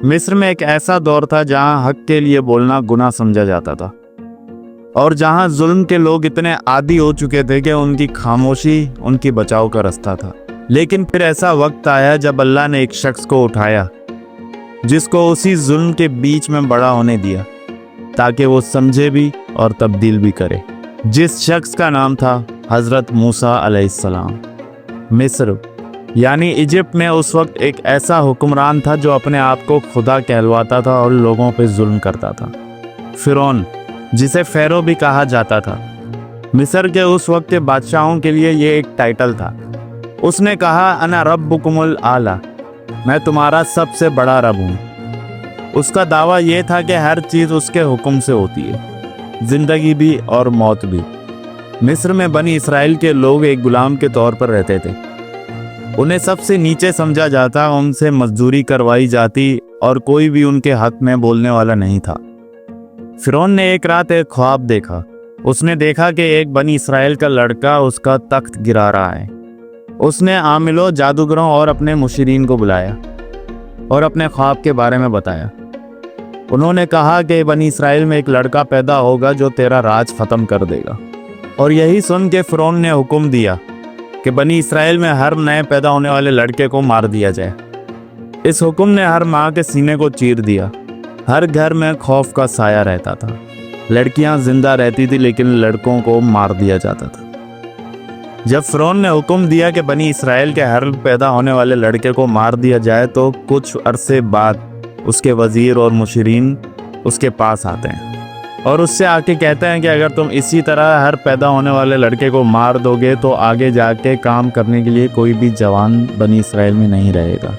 مصر میں ایک ایسا دور تھا جہاں حق کے لیے بولنا گناہ سمجھا جاتا تھا، اور جہاں ظلم کے لوگ اتنے عادی ہو چکے تھے کہ ان کی خاموشی ان کی بچاؤ کا رستہ تھا۔ لیکن پھر ایسا وقت آیا جب اللہ نے ایک شخص کو اٹھایا جس کو اسی ظلم کے بیچ میں بڑا ہونے دیا تاکہ وہ سمجھے بھی اور تبدیل بھی کرے، جس شخص کا نام تھا حضرت موسیٰ علیہ السلام۔ مصر یعنی ایجپٹ میں اس وقت ایک ایسا حکمران تھا جو اپنے آپ کو خدا کہلواتا تھا اور لوگوں پہ ظلم کرتا تھا۔ فرعون، جسے فیرو بھی کہا جاتا تھا، مصر کے اس وقت کے بادشاہوں کے لیے یہ ایک ٹائٹل تھا۔ اس نے کہا انا ربکم الاعلی، میں تمہارا سب سے بڑا رب ہوں۔ اس کا دعویٰ یہ تھا کہ ہر چیز اس کے حکم سے ہوتی ہے، زندگی بھی اور موت بھی۔ مصر میں بنی اسرائیل کے لوگ ایک غلام کے طور پر رہتے تھے، انہیں سب سے نیچے سمجھا جاتا، ان سے مزدوری کروائی جاتی اور کوئی بھی ان کے حق میں بولنے والا نہیں تھا۔ فرعون نے ایک رات ایک خواب دیکھا۔ اس نے دیکھا کہ ایک بنی اسرائیل کا لڑکا اس کا تخت گرا رہا ہے۔ اس نے عاملوں، جادوگروں اور اپنے مشیرین کو بلایا اور اپنے خواب کے بارے میں بتایا۔ انہوں نے کہا کہ بنی اسرائیل میں ایک لڑکا پیدا ہوگا جو تیرا راج ختم کر دے گا۔ اور یہی سن کے فرعون نے حکم دیا کہ بنی اسرائیل میں ہر نئے پیدا ہونے والے لڑکے کو مار دیا جائے۔ اس حکم نے ہر ماں کے سینے کو چیر دیا۔ ہر گھر میں خوف کا سایہ رہتا تھا۔ لڑکیاں زندہ رہتی تھی لیکن لڑکوں کو مار دیا جاتا تھا۔ جب فرعون نے حکم دیا کہ بنی اسرائیل کے ہر پیدا ہونے والے لڑکے کو مار دیا جائے تو کچھ عرصے بعد اس کے وزیر اور مشیرین اس کے پاس آتے ہیں اور اس سے آ کے کہتے ہیں کہ اگر تم اسی طرح ہر پیدا ہونے والے لڑکے کو مار دو گے تو آگے جا کے کام کرنے کے لیے کوئی بھی جوان بنی اسرائیل میں نہیں رہے گا،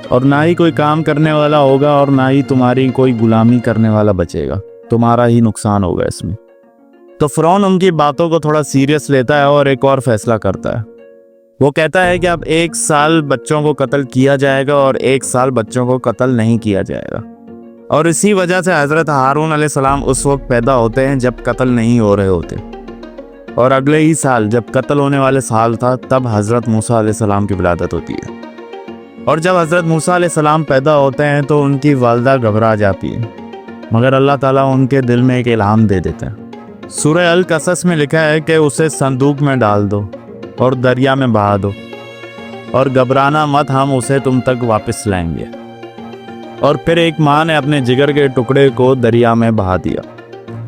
اور نہ ہی کوئی کام کرنے والا ہوگا، اور نہ ہی تمہاری کوئی غلامی کرنے والا بچے گا، تمہارا ہی نقصان ہوگا اس میں۔ تو فرعون ان کی باتوں کو تھوڑا سیریس لیتا ہے اور ایک اور فیصلہ کرتا ہے۔ وہ کہتا ہے کہ اب 1 سال بچوں کو قتل کیا جائے گا اور 1 سال بچوں کو قتل نہیں کیا جائے گا، اور اسی وجہ سے حضرت ہارون علیہ السلام اس وقت پیدا ہوتے ہیں جب قتل نہیں ہو رہے ہوتے، اور اگلے ہی سال جب قتل ہونے والے سال تھا تب حضرت موسیٰ علیہ السلام کی ولادت ہوتی ہے۔ اور جب حضرت موسیٰ علیہ السلام پیدا ہوتے ہیں تو ان کی والدہ گھبرا جاتی ہے، مگر اللہ تعالیٰ ان کے دل میں ایک الہام دے دیتے ہیں۔ سورہ القصص میں لکھا ہے کہ اسے صندوق میں ڈال دو اور دریا میں بہا دو، اور گھبرانا مت، ہم اسے تم تک واپس لائیں گے۔ اور پھر ایک ماں نے اپنے جگر کے ٹکڑے کو دریا میں بہا دیا۔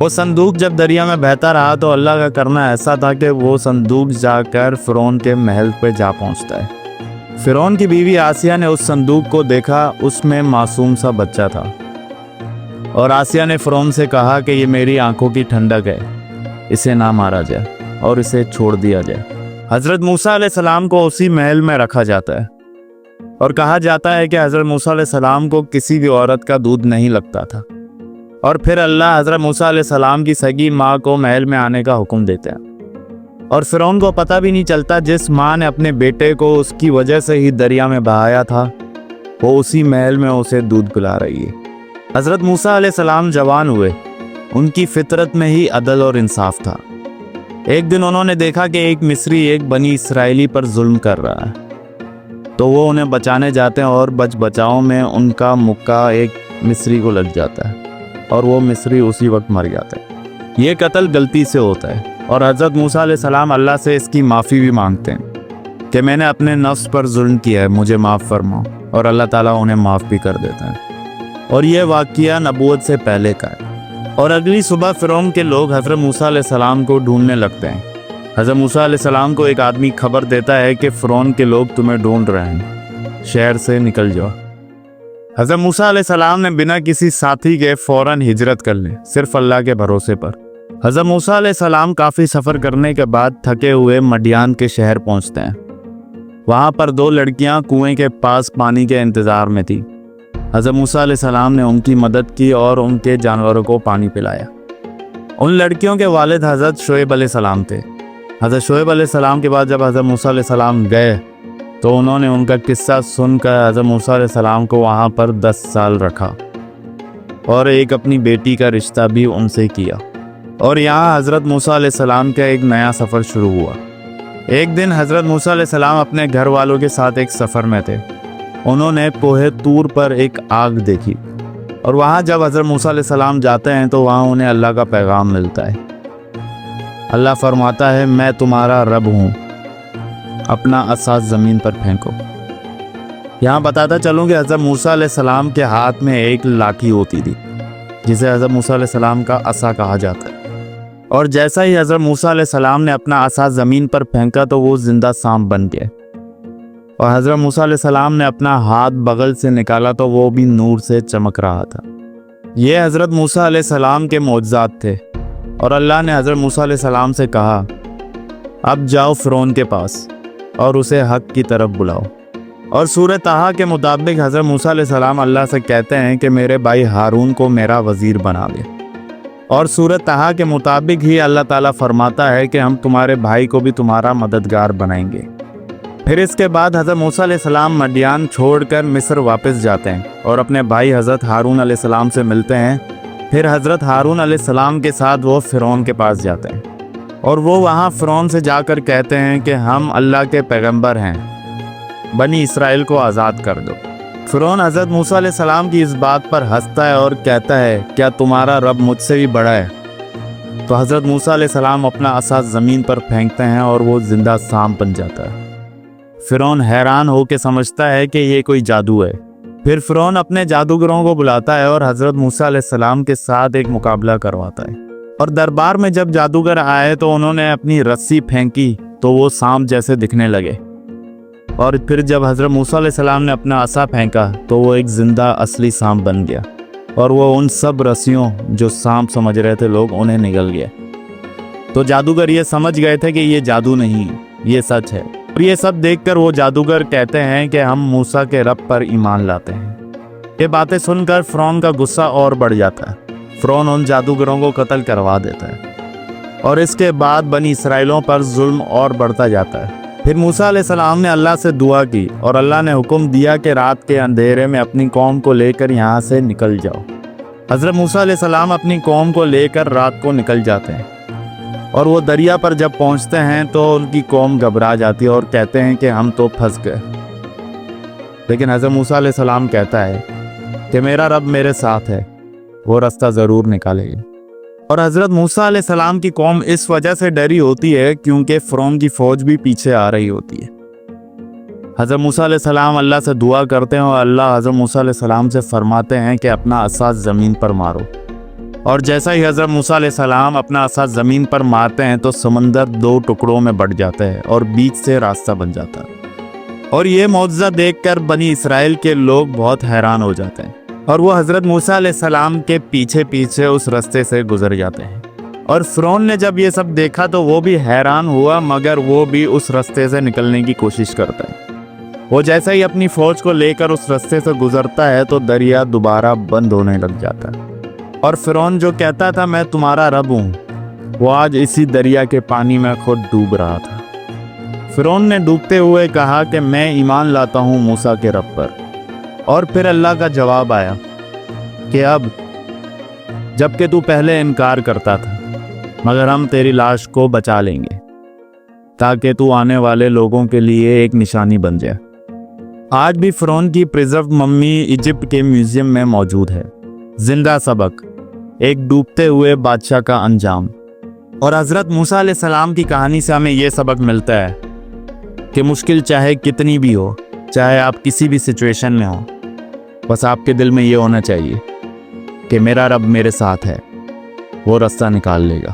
وہ صندوق جب دریا میں بہتا رہا تو اللہ کا کرنا ایسا تھا کہ وہ صندوق جا کر فرعون کے محل پہ جا پہنچتا ہے۔ فرعون کی بیوی آسیہ نے اس صندوق کو دیکھا، اس میں معصوم سا بچہ تھا، اور آسیہ نے فرعون سے کہا کہ یہ میری آنکھوں کی ٹھنڈک ہے، اسے نہ مارا جائے اور اسے چھوڑ دیا جائے۔ حضرت موسیٰ علیہ السلام کو اسی محل میں رکھا جاتا ہے، اور کہا جاتا ہے کہ حضرت موسیٰ علیہ السلام کو کسی بھی عورت کا دودھ نہیں لگتا تھا۔ اور پھر اللہ حضرت موسیٰ علیہ السلام کی سگی ماں کو محل میں آنے کا حکم دیتے ہیں، اور فرعون کو پتہ بھی نہیں چلتا جس ماں نے اپنے بیٹے کو اس کی وجہ سے ہی دریا میں بہایا تھا، وہ اسی محل میں اسے دودھ پلا رہی ہے۔ حضرت موسیٰ علیہ السلام جوان ہوئے، ان کی فطرت میں ہی عدل اور انصاف تھا۔ ایک دن انہوں نے دیکھا کہ ایک مصری ایک بنی اسرائیلی پر ظلم کر رہا ہے، تو وہ انہیں بچانے جاتے ہیں، اور بچاؤ میں ان کا مکہ ایک مصری کو لگ جاتا ہے اور وہ مصری اسی وقت مر جاتا ہے۔ یہ قتل غلطی سے ہوتا ہے، اور حضرت موسیٰ علیہ السلام اللہ سے اس کی معافی بھی مانگتے ہیں کہ میں نے اپنے نفس پر ظلم کیا ہے، مجھے معاف فرماؤ، اور اللہ تعالیٰ انہیں معاف بھی کر دیتا ہے۔ اور یہ واقعہ نبوت سے پہلے کا ہے۔ اور اگلی صبح فرعون کے لوگ حضرت موسیٰ علیہ السلام کو ڈھونڈنے لگتے ہیں۔ حضرت موسیٰ علیہ السلام کو ایک آدمی خبر دیتا ہے کہ فرعون کے لوگ تمہیں ڈھونڈ رہے ہیں، شہر سے نکل جاؤ۔ حضرت موسیٰ علیہ السلام نے بنا کسی ساتھی کے فوراً ہجرت کر لی، صرف اللہ کے بھروسے پر۔ حضرت موسیٰ علیہ السلام کافی سفر کرنے کے بعد تھکے ہوئے مڈیان کے شہر پہنچتے ہیں۔ وہاں پر 2 لڑکیاں کنویں کے پاس پانی کے انتظار میں تھیں۔ حضرت موسیٰ علیہ السلام نے ان کی مدد کی اور ان کے جانوروں کو پانی پلایا۔ ان لڑکیوں کے والد حضرت شعیب علیہ السلام تھے۔ حضرت شعیب علیہ السلام کے بعد جب حضرت موسیٰ علیہ السلام گئے تو انہوں نے ان کا قصہ سن کر حضرت موسیٰ علیہ السلام کو وہاں پر 10 سال رکھا، اور ایک اپنی بیٹی کا رشتہ بھی ان سے کیا، اور یہاں حضرت موسیٰ علیہ السلام کا ایک نیا سفر شروع ہوا۔ ایک دن حضرت موسیٰ علیہ السلام اپنے گھر والوں کے ساتھ ایک سفر میں تھے۔ انہوں نے کوہ طور پر ایک آگ دیکھی، اور وہاں جب حضرت موسیٰ علیہ السلام جاتے ہیں تو وہاں انہیں اللہ کا پیغام ملتا ہے۔ اللہ فرماتا ہے میں تمہارا رب ہوں، اپنا عصا زمین پر پھینکو۔ یہاں بتاتا چلوں کہ حضرت موسیٰ علیہ السلام کے ہاتھ میں ایک لاٹھی ہوتی تھی جسے حضرت موسیٰ علیہ السلام کا عصا کہا جاتا ہے، اور جیسا ہی حضرت موسیٰ علیہ السلام نے اپنا عصا زمین پر پھینکا تو وہ زندہ سانپ بن گیا، اور حضرت موسیٰ علیہ السلام نے اپنا ہاتھ بغل سے نکالا تو وہ بھی نور سے چمک رہا تھا۔ یہ حضرت موسیٰ علیہ السلام کے معجزات تھے، اور اللہ نے حضرت موسیٰ علیہ السلام سے کہا اب جاؤ فرعون کے پاس اور اسے حق کی طرف بلاؤ۔ اور سورہ طٰہٰ کے مطابق حضرت موسیٰ علیہ السلام اللہ سے کہتے ہیں کہ میرے بھائی ہارون کو میرا وزیر بنا دے، اور سورہ طٰہٰ کے مطابق ہی اللہ تعالیٰ فرماتا ہے کہ ہم تمہارے بھائی کو بھی تمہارا مددگار بنائیں گے۔ پھر اس کے بعد حضرت موسیٰ علیہ السلام مدین چھوڑ کر مصر واپس جاتے ہیں اور اپنے بھائی حضرت ہارون علیہ السلام سے ملتے ہیں۔ پھر حضرت ہارون علیہ السلام کے ساتھ وہ فرعون کے پاس جاتے ہیں، اور وہ وہاں فرعون سے جا کر کہتے ہیں کہ ہم اللہ کے پیغمبر ہیں، بنی اسرائیل کو آزاد کر دو۔ فرعون حضرت موسیٰ علیہ السلام کی اس بات پر ہنستا ہے اور کہتا ہے کیا تمہارا رب مجھ سے بھی بڑا ہے؟ تو حضرت موسیٰ علیہ السلام اپنا عصا زمین پر پھینکتے ہیں اور وہ زندہ سانپ بن جاتا ہے۔ فرعون حیران ہو کے سمجھتا ہے کہ یہ کوئی جادو ہے۔ پھر فرعون اپنے جادوگروں کو بلاتا ہے اور حضرت موسیٰ علیہ السلام کے ساتھ ایک مقابلہ کرواتا ہے، اور دربار میں جب جادوگر آئے تو انہوں نے اپنی رسی پھینکی تو وہ سانپ جیسے دکھنے لگے، اور پھر جب حضرت موسیٰ علیہ السلام نے اپنا عصا پھینکا تو وہ ایک زندہ اصلی سانپ بن گیا، اور وہ ان سب رسیوں جو سانپ سمجھ رہے تھے لوگ انہیں نگل گیا۔ تو جادوگر یہ سمجھ گئے تھے کہ یہ جادو نہیں، یہ سچ ہے، اور یہ سب دیکھ کر وہ جادوگر کہتے ہیں کہ ہم موسیٰ کے رب پر ایمان لاتے ہیں۔ یہ باتیں سن کر فرعون کا غصہ اور بڑھ جاتا ہے۔ فرعون ان جادوگروں کو قتل کروا دیتا ہے، اور اس کے بعد بنی اسرائیلوں پر ظلم اور بڑھتا جاتا ہے۔ پھر موسیٰ علیہ السلام نے اللہ سے دعا کی، اور اللہ نے حکم دیا کہ رات کے اندھیرے میں اپنی قوم کو لے کر یہاں سے نکل جاؤ۔ حضرت موسیٰ علیہ السلام اپنی قوم کو لے کر رات کو نکل جاتے ہیں، اور وہ دریا پر جب پہنچتے ہیں تو ان کی قوم گھبرا جاتی ہے اور کہتے ہیں کہ ہم تو پھنس گئے۔ لیکن حضرت موسیٰ علیہ السلام کہتا ہے کہ میرا رب میرے ساتھ ہے، وہ راستہ ضرور نکالے گا۔ اور حضرت موسیٰ علیہ السلام کی قوم اس وجہ سے ڈری ہوتی ہے کیونکہ فرعون کی فوج بھی پیچھے آ رہی ہوتی ہے۔ حضرت موسیٰ علیہ السلام اللہ سے دعا کرتے ہیں، اور اللہ حضرت موسیٰ علیہ السلام سے فرماتے ہیں کہ اپنا عصا زمین پر مارو، اور جیسا ہی حضرت موسیٰ علیہ السلام اپنا عصا زمین پر مارتے ہیں تو سمندر 2 ٹکڑوں میں بٹ جاتا ہے اور بیچ سے راستہ بن جاتا ہے۔ اور یہ معجزہ دیکھ کر بنی اسرائیل کے لوگ بہت حیران ہو جاتے ہیں، اور وہ حضرت موسیٰ علیہ السلام کے پیچھے پیچھے اس راستے سے گزر جاتے ہیں۔ اور فرعون نے جب یہ سب دیکھا تو وہ بھی حیران ہوا، مگر وہ بھی اس راستے سے نکلنے کی کوشش کرتا ہے۔ وہ جیسا ہی اپنی فوج کو لے کر اس راستے سے گزرتا ہے تو دریا دوبارہ بند ہونے لگ جاتا ہے، اور فرعون جو کہتا تھا میں تمہارا رب ہوں، وہ آج اسی دریا کے پانی میں خود ڈوب رہا تھا۔ فرعون نے ڈوبتے ہوئے کہا کہ میں ایمان لاتا ہوں موسیٰ کے رب پر، اور پھر اللہ کا جواب آیا کہ اب جبکہ تو پہلے انکار کرتا تھا، مگر ہم تیری لاش کو بچا لیں گے تاکہ تو آنے والے لوگوں کے لیے ایک نشانی بن جائے۔ آج بھی فرعون کی پریزرو ممی ایجپٹ کے میوزیم میں موجود ہے۔ زندہ سبق، ایک ڈوبتے ہوئے بادشاہ کا انجام۔ اور حضرت موسیٰ علیہ السلام کی کہانی سے ہمیں یہ سبق ملتا ہے کہ مشکل چاہے کتنی بھی ہو، چاہے آپ کسی بھی سچویشن میں ہوں، بس آپ کے دل میں یہ ہونا چاہیے کہ میرا رب میرے ساتھ ہے، وہ راستہ نکال لے گا۔